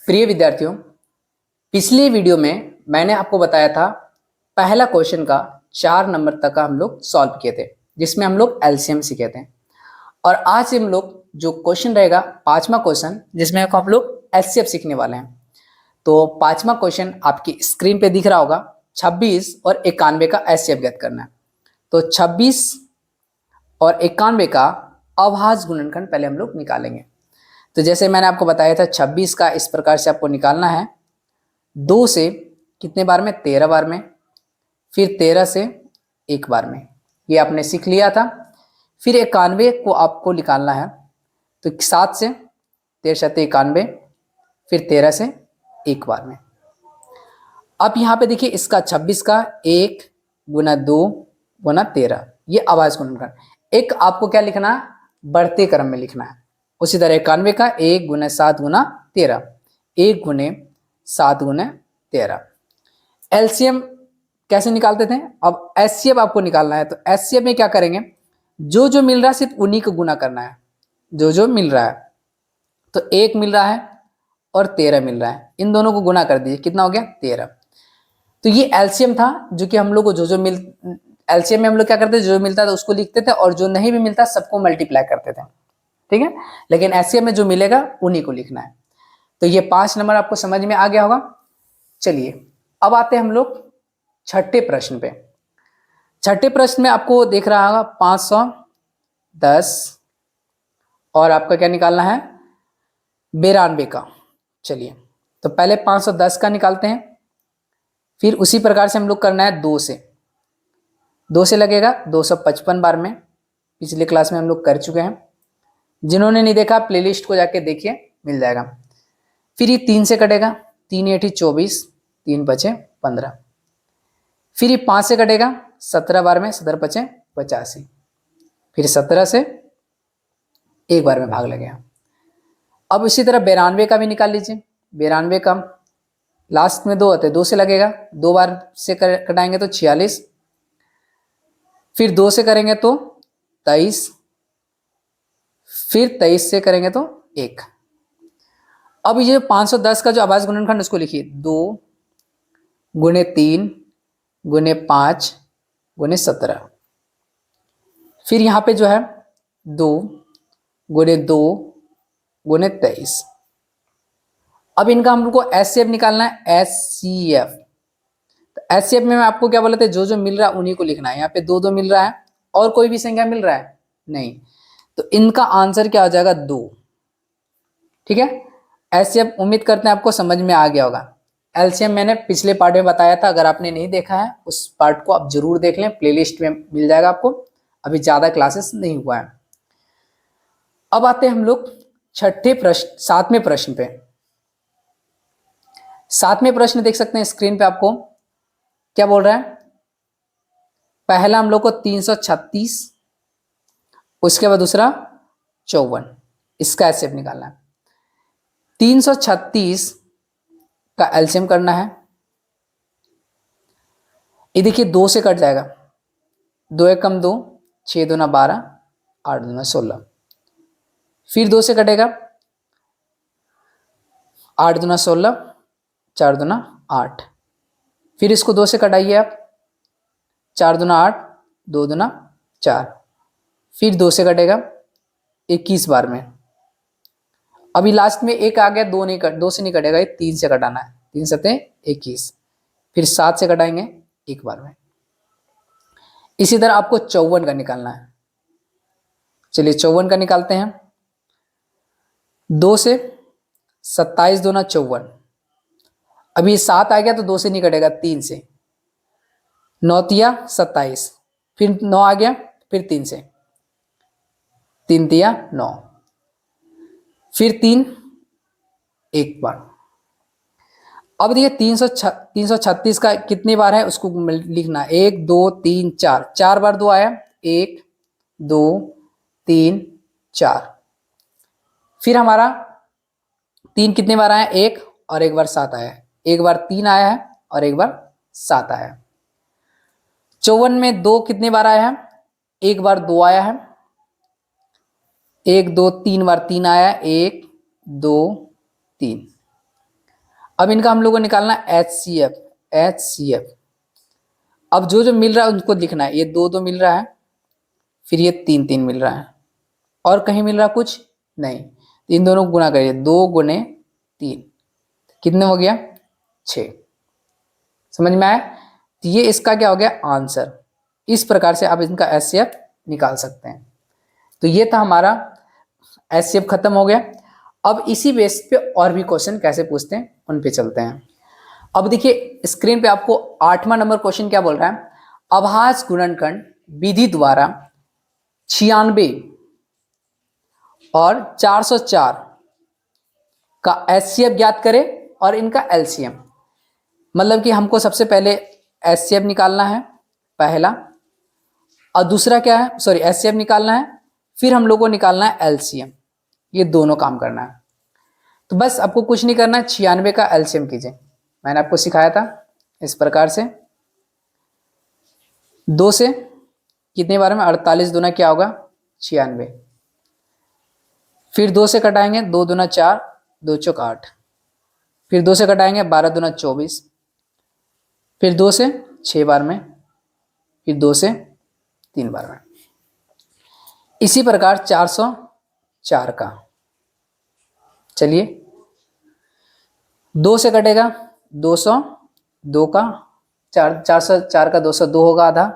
प्रिय विद्यार्थियों, पिछले वीडियो में मैंने आपको बताया था पहला क्वेश्चन का 4 नंबर तक का हम लोग सॉल्व किए थे, जिसमें हम लोग एलसीएम सीखे थे। और आज हम लोग जो क्वेश्चन रहेगा पांचवा क्वेश्चन, जिसमें हम लोग एचसीएफ सीखने वाले हैं। तो पांचवा क्वेश्चन आपकी स्क्रीन पे दिख रहा होगा। 26 और 91 का एचसीएफ ज्ञात करना है। तो 26 और 91 का अभाज्य गुणनखंड पहले हम लोग निकालेंगे। तो जैसे मैंने आपको बताया था 26 का इस प्रकार से आपको निकालना है। 2 से कितने बार में? 13 बार में। फिर 13 से 1 बार में, ये आपने सीख लिया था। फिर 91 को आपको निकालना है। तो 7 से 13 91, फिर 13 से 1 बार में। अब यहाँ पे देखिए इसका 26 का 1 गुना 2 गुना 13, ये अभाज्य गुणनखंड। एक आपको क्या लिखना है? बढ़ते क्रम में लिखना है। उसी तरह 91 का 1 गुना 7 गुना 13, 1 गुने 7 गुना 13। एलसीएम कैसे निकालते थे? अब एचसीएफ आपको निकालना है। तो एचसीएफ में क्या करेंगे? जो जो मिल रहा है सिर्फ उन्हीं को गुना करना है, जो जो मिल रहा है। तो 1 मिल रहा है और 13 मिल रहा है, इन दोनों को गुना कर दीजिए। कितना हो गया? 13। तो ये एलसीएम था, जो कि हम लोग को जो मिल एलसीएम में हम लोग क्या करते थे? जो मिलता था उसको लिखते थे, और जो नहीं भी मिलता सबको मल्टीप्लाई करते थे। ठीक है, लेकिन एचसीएफ में जो मिलेगा उन्हीं को लिखना है। तो ये 5 नंबर आपको समझ में आ गया होगा। चलिए अब आते हैं हम लोग छठे प्रश्न पे। छठे प्रश्न में आपको देख रहा होगा 510 और आपका क्या निकालना है? 92 का। चलिए तो पहले 510 का निकालते हैं, फिर उसी प्रकार से हम लोग करना है 2 से लगेगा 255 बार में। पिछले क्लास में हम लोग कर चुके हैं। जिन्होंने नहीं देखा प्लेलिस्ट को जाके देखिए, मिल जाएगा। फिर ये 3 से कटेगा, 3 8 24, 3 5 15। फिर ये 5 से कटेगा 17 बार में, 17 5 85। फिर 17 से 1 बार में भाग लगेगा। अब इसी तरह 92 का भी निकाल लीजिए। 92 का लास्ट में 2 होते हैं, 2 से लगेगा, 2 बार से कटाएंगे तो 46। फिर 2 से करेंगे तो 23, फिर 23 से करेंगे तो 1। अब ये 510 का जो अभाज्य गुणनखंड उसको लिखिए 2 गुने 3 गुने 5 गुने 17। फिर यहाँ पे जो है 2 गुने 2 गुने 23। अब इनका हम लोग को एचसीएफ निकालना है। एचसीएफ, तो एचसीएफ में आपको क्या बोला था? जो जो मिल रहा है उन्हीं को लिखना है। यहाँ पे 2 2 मिल रहा है, और कोई भी संख्या मिल रहा है नहीं, तो इनका आंसर क्या हो जाएगा? 2। ठीक है, एचसीएफ उम्मीद करते हैं आपको समझ में आ गया होगा। एलसीएम मैंने पिछले पार्ट में बताया था, अगर आपने नहीं देखा है उस पार्ट को आप जरूर देख लें, प्लेलिस्ट में मिल जाएगा आपको। अभी ज्यादा क्लासेस नहीं हुआ है। अब आते हैं हम लोग छठे प्रश्न, 7वें प्रश्न पे। 7वें प्रश्न देख सकते हैं स्क्रीन पे, आपको क्या बोल रहा है? पहला हम लोग को 336, उसके बाद दूसरा 54, इसका एचसीएफ निकालना है। 336 का एलसीएम करना है। ये देखिए 2 से कट जाएगा, 2 1 कम 2, 6 2 12, 8 2 16। फिर 2 से कटेगा, 8 2 16, 4 2 8। फिर इसको 2 से कटाइए आप, 4 2 8, 2 2 4। फिर 2 से कटेगा 21 बार में। अभी लास्ट में 1 आ गया, 2 से नहीं कटेगा, 3 से कटाना है। 3 7 21। फिर 7 से कटाएंगे 1 बार में। इसी तरह आपको 54 का निकालना है। चलिए 54 का निकालते हैं। 2 से 27 2 54। अभी 7 आ गया तो 2 से नहीं कटेगा, 3 से। 9 तिया 27, फिर 9 आ गया, फिर 3 से, 3 तिया 9, फिर 3 1 बार। अब देखिए 336 का कितनी बार है उसको लिखना, 1 2 3 4, 4 बार 2 आया, 1 2 3 4। फिर हमारा 3 कितने बार आया? 1 और 1 बार 7 आया, 1 बार 3 आया है और 1 बार 7 आया। 54 में 2 कितने बार आया है? 1 बार 2 आया है, 1 2 3 बार 3 आया, 1 2 3। अब इनका हम लोग को निकालना HCF। अब जो जो मिल रहा है उनको लिखना है। ये 2 2 मिल रहा है, फिर ये 3 3 मिल रहा है, और कहीं मिल रहा कुछ नहीं। इन दोनों को गुना करिए, 2 गुने 3 कितने हो गया 6। समझ में आया? तो ये इसका क्या हो गया आंसर। इस प्रकार से आप इनका HCF निकाल सकते हैं। तो ये था हमारा HCF खत्म हो गया। अब इसी बेस पे और भी क्वेश्चन कैसे पूछते हैं उन पे चलते हैं। अब देखिए स्क्रीन पे आपको 8वां नंबर क्वेश्चन क्या बोल रहा है, अभाज्य गुणनखंड विधि द्वारा 96 और 404 का HCF ज्ञात करें और इनका LCM। मतलब कि हमको सबसे पहले HCF निकालना है पहला, और दूसरा क्या है, सॉरी HCF निकालना है, फिर हम लोग को निकालना है LCM। ये दोनों काम करना है। तो बस आपको कुछ नहीं करना है, 96 का LCM कीजिए। मैंने आपको सिखाया था इस प्रकार से। 2 से कितने बार में 48 दूना क्या होगा 96, फिर 2 से कटाएंगे 2 दूना 4, 2 चौक 8, फिर 2 से कटाएंगे 12 दूना 24, फिर 2 से 6 बार में, फिर 2 से 3 बार में। इसी प्रकार 404 का, चलिए 2 से कटेगा 202 का 404 का 202 होगा आधा,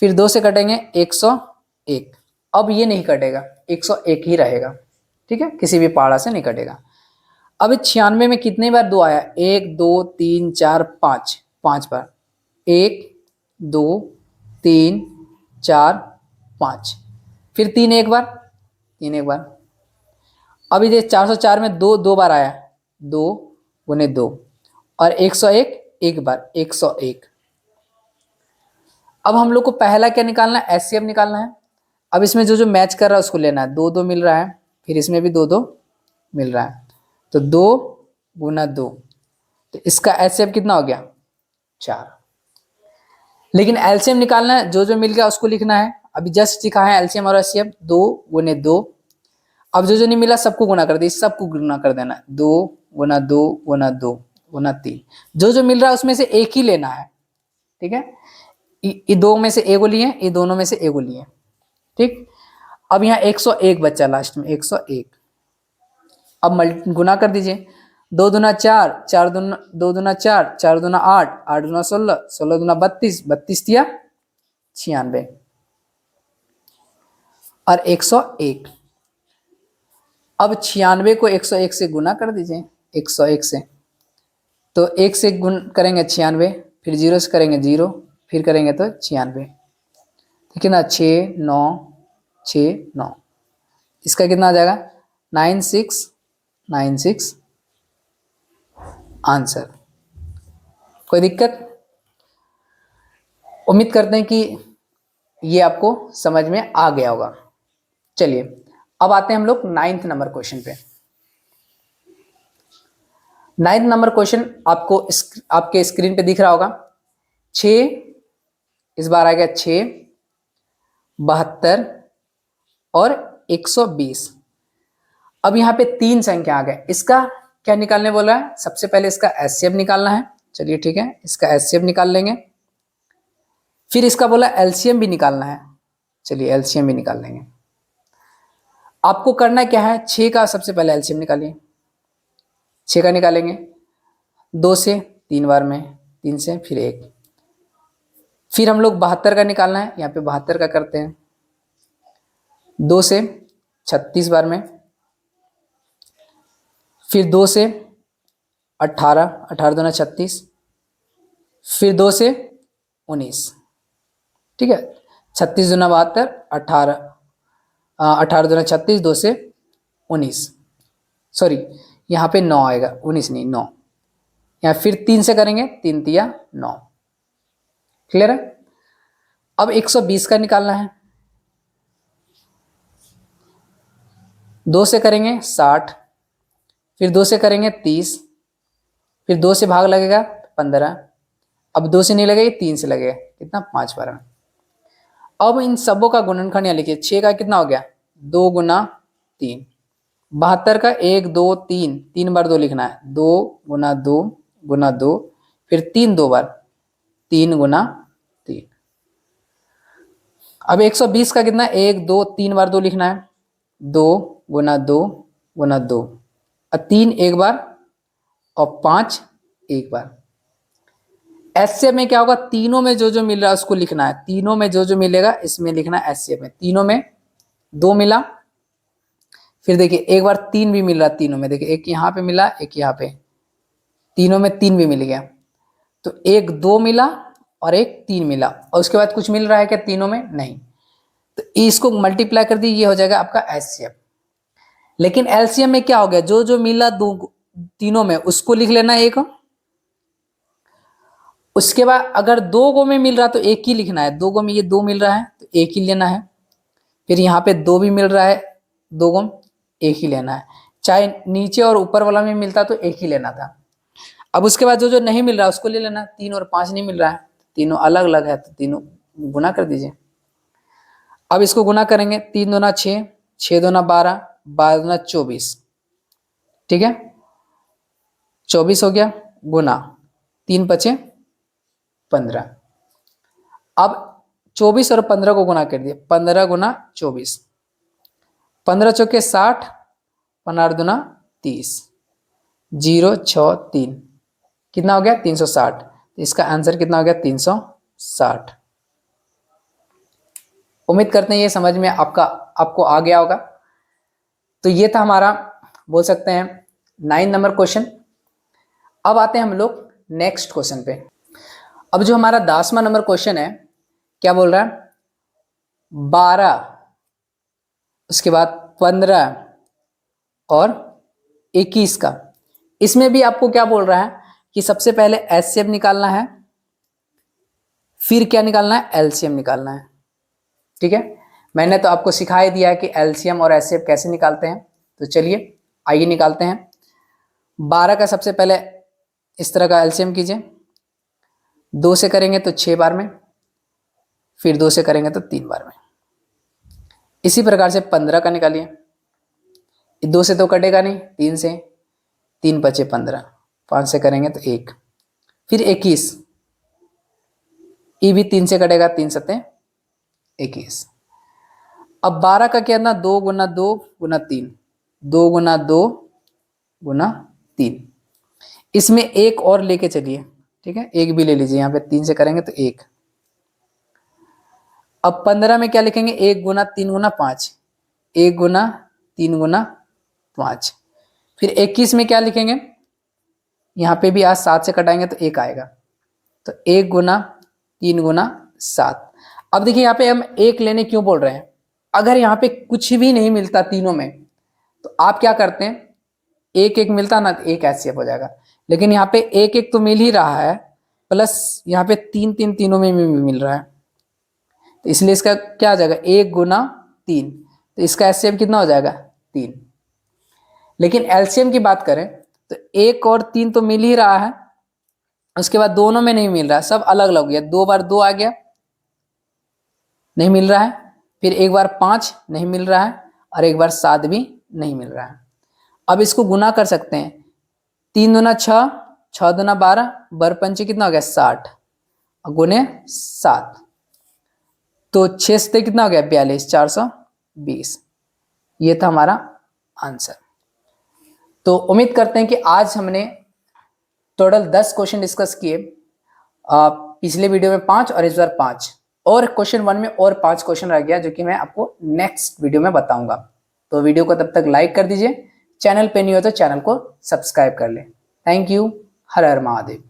फिर 2 से कटेंगे 101। अब ये नहीं कटेगा, 101 ही रहेगा, ठीक है, किसी भी पहाड़ा से नहीं कटेगा। अब 96 में कितने बार 2 आया, 1 2 3 4 5, 5 बार, 1 2 3 4 5, फिर 3 एक बार, 3 एक बार। अब ये 404 में 2 2 बार आया, 2 गुने 2, और 101 एक बार, 101। अब हम लोग को पहला क्या निकालना है, HCF निकालना है। अब इसमें जो जो मैच कर रहा है उसको लेना है। 2 2 मिल रहा है, फिर इसमें भी 2 2 मिल रहा है, तो 2 गुना 2, तो इसका HCF कितना हो गया 4। लेकिन LCM निकालना है, जो जो मिल गया उसको लिखना है। अभी जस्ट सिखा है LCM और HCF, 2 गुने 2। अब जो जो नहीं मिला सबको गुना कर दे, सबको गुना कर देना, 2 गुना 2 गुना 2 गुना 3। जो जो मिल रहा है उसमें से एक ही लेना है, ठीक है। ये 2 में से एगो लिए, ये दोनों में से एगो लिए, ठीक। अब यहाँ 101 बचा लास्ट में, 101। अब गुना कर दीजिए, 2 दूना 4, 4 दूना 2 दूना 4, 4 दूना 8, 8 दूना 16, 16 दूना 32, 32 दिया 96, और 101। अब 96 को 101 से गुना कर दीजिए, 101 से, तो 1 से गुण करेंगे 96, फिर 0 से करेंगे 0, फिर करेंगे तो 96, ठीक है ना, 6 9 6 9, इसका कितना आ जाएगा 9696 आंसर। कोई दिक्कत? उम्मीद करते हैं कि ये आपको समझ में आ गया होगा। चलिए अब आते हैं हम लोग 9th नंबर क्वेश्चन पे। 9th नंबर क्वेश्चन आपको आपके स्क्रीन पे दिख रहा होगा। 6, इस बार आ गया 6, 72 और 120। अब यहाँ पे 3 संख्या आ गए, इसका क्या निकालने बोला है, सबसे पहले इसका HCF निकालना है। चलिए ठीक है, इसका HCF निकाल लेंगे। फिर इसका बोला LCM भी निकालना है, चलिए LCM भी निकाल लेंगे। आपको करना क्या है, 6 का सबसे पहले LCM निकालिए, 6 का निकालेंगे 2 से 3 बार में, 3 से फिर 1, फिर हम लोग 72 का निकालना है, यहाँ पे 72 का करते हैं, 2 से 36 बार में, फिर 2 से 18, 18 दूना 36, फिर 2 से 19, ठीक है, 36 दूना 72, 18 18 दूना 36, 2 से 19, सॉरी यहाँ पे 9 आएगा, 19 नहीं 9, यहाँ फिर 3 से करेंगे, 3 तिया 9, क्लियर है। अब 120 का निकालना है, 2 से करेंगे 60, फिर 2 से करेंगे 30, फिर 2 से भाग लगेगा 15, अब 2 से नहीं लगेगा, 3 से लगेगा, कितना 5 बार में। अब इन सबों का गुणनखंड यहाँ लिखिए, 6 का कितना हो गया 2 गुना 3, 72 का 1 2 3, 3 बार 2 लिखना है, 2 गुना 2 गुना 2, फिर 3 2 बार, 3 गुना 3। अब 120 का कितना, 1 2 3 बार 2 लिखना है, 2 गुना 2 गुना 2, और 3 एक बार और 5 एक बार। एचसीएफ में क्या होगा, तीनों में जो जो मिल रहा है उसको लिखना है, तीनों में जो जो मिलेगा इसमें लिखना है एचसीएफ में। तीनों में 2 मिला, फिर देखिए एक बार 3 भी मिल रहा है तीनों में, देखिए एक यहाँ पे मिला, एक यहाँ पे, तीनों में 3 भी मिल गया। तो एक 2 मिला और एक 3 मिला, और उसके बाद कुछ मिल रहा है क्या तीनों में, नहीं। तो इसको मल्टीप्लाई कर दी, ये हो जाएगा आपका एचसीएफ। लेकिन एलसीएम में क्या हो गया, जो जो मिला दो तीनों में उसको लिख लेना एक, उसके बाद अगर 2 गो में मिल रहा तो एक ही लिखना है, 2 गो में ये 2 मिल रहा है तो एक ही लेना है, फिर यहाँ पे 2 भी मिल रहा है 2 गो, एक ही लेना है, चाहे नीचे और ऊपर वाला में मिलता तो एक ही लेना था। अब उसके बाद जो जो नहीं मिल रहा उसको ले लेना, 3 और 5 नहीं मिल रहा है, तीनों अलग अलग है तो तीनों गुना कर दीजिए। अब इसको गुना करेंगे, 3 दूना 6, 6 दूना 12, 12 दूना 24, ठीक है, 24 हो गया, गुना 3 बचे 15। अब 24 और 15 को गुना कर दिए, 15 गुना 24, 15 चौके 60, 15 दूना 30, 0 6 3, कितना हो गया 360। तो इसका आंसर कितना हो गया 360। उम्मीद करते हैं ये समझ में आपको आ गया होगा। तो ये था हमारा, बोल सकते हैं 9 नंबर क्वेश्चन। अब आते हैं हम लोग नेक्स्ट क्वेश्चन पे। अब जो हमारा 10वां नंबर क्वेश्चन है, क्या बोल रहा है, 12, उसके बाद 15 और 21 का। इसमें भी आपको क्या बोल रहा है कि सबसे पहले एचसीएफ निकालना है, फिर क्या निकालना है, एलसीएम निकालना है, ठीक है। मैंने तो आपको सिखा ही दिया है कि एलसीएम और एचसीएफ कैसे निकालते हैं, तो चलिए आइए निकालते हैं। 12 का सबसे पहले इस तरह का एलसीएम कीजिए, 2 से करेंगे तो 6 बार में, फिर 2 से करेंगे तो 3 बार में। इसी प्रकार से 15 का निकालिए, 2 से तो कटेगा नहीं, 3 से, 3 बचे 15, 5 से करेंगे तो 1, फिर 21, ये भी 3 से कटेगा, 3 सत्ते 21। अब 12 का क्या ना, 2 गुना 2 गुना 3, 2 गुना 2 गुना 3, इसमें एक और लेके चलिए, ठीक है, एक भी ले लीजिए, यहाँ पे 3 से करेंगे तो 1। अब 15 में क्या लिखेंगे, 1 गुना 3 गुना 5, 1 गुना 3 गुना 5, फिर 21 में क्या लिखेंगे, यहाँ पे भी आज 7 से कटाएंगे तो 1 आएगा, तो 1 गुना 3 गुना 7। अब देखिए यहाँ पे हम 1 लेने क्यों बोल रहे हैं, अगर यहाँ पे कुछ भी नहीं मिलता तीनों में तो आप क्या करते हैं, 1 1 मिलता ना तो 1 एचसीएफ हो जाएगा, लेकिन यहाँ पे 1 1 तो मिल ही रहा है, प्लस यहाँ पे 3 3 तीनों में भी मिल रहा है, तो इसलिए इसका क्या आ जाएगा, 1 गुना 3, तो इसका एचसीएफ कितना हो जाएगा 3। लेकिन एलसीएम की बात करें तो 1 और 3 तो मिल ही रहा है, उसके बाद दोनों में नहीं मिल रहा है, सब अलग अलग हो गया, 2 बार 2 आ गया, नहीं मिल रहा है, फिर 1 बार 5 नहीं मिल रहा है, और 1 बार 7 भी नहीं मिल रहा है। अब इसको गुना कर सकते हैं, 3 दूना 6, 6 दूना 12, बर पंचे कितना हो गया 60, और गुने 7, तो 6 से कितना हो गया 42, 420। ये था हमारा आंसर। तो उम्मीद करते हैं कि आज हमने टोटल 10 क्वेश्चन डिस्कस किए, पिछले वीडियो में 5 और इस बार 5, और क्वेश्चन 1 में और 5 क्वेश्चन रह गया जो कि मैं आपको नेक्स्ट वीडियो में बताऊंगा। तो वीडियो को तब तक लाइक कर दीजिए, चैनल पे नहीं हो तो चैनल को सब्सक्राइब कर लें। Thank you. Her her Mahadev.